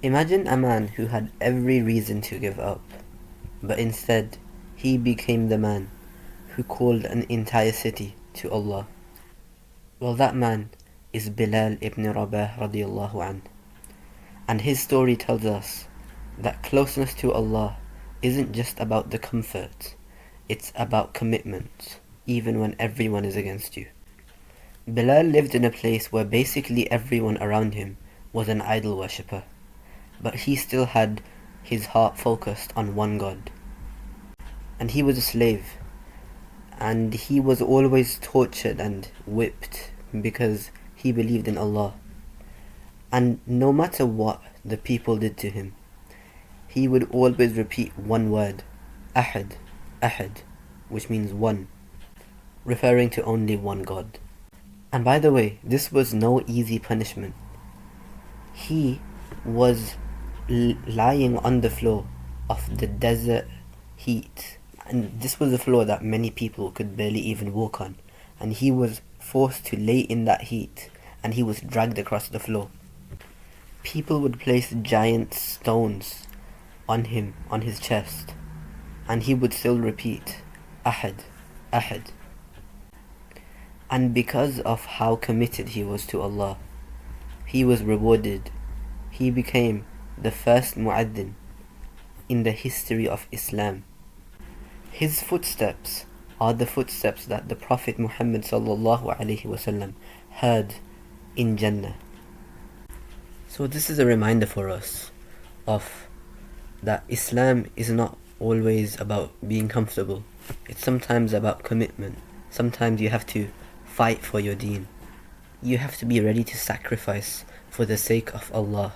Imagine a man who had every reason to give up, but instead he became the man who called an entire city to Allah. Well, that man is Bilal ibn Rabah radiallahu an. And his story tells us that closeness to Allah isn't just about the comfort, it's about commitment, even when everyone is against you. Bilal lived in a place where basically everyone around him was an idol worshipper, but he still had his heart focused on one God. And he was a slave, and he was always tortured and whipped because he believed in Allah. And no matter what the people did to him, he would always repeat one word, Ahad, Ahad, which means one, referring to only one God. And by the way, this was no easy punishment. He was lying on the floor of the desert heat, and this was a floor that many people could barely even walk on, and he was forced to lay in that heat, and he was dragged across the floor. People would place giant stones on him, on his chest, and he would still repeat, Ahad, Ahad. And because of how committed he was to Allah, he was rewarded. He became the first mu'adhin in the history of Islam. His footsteps are the footsteps that the Prophet Muhammad sallallahu alaihi wasallam heard in Jannah. So this is a reminder for us of that Islam is not always about being comfortable. It's sometimes about commitment. Sometimes you have to fight for your deen. You have to be ready to sacrifice for the sake of Allah.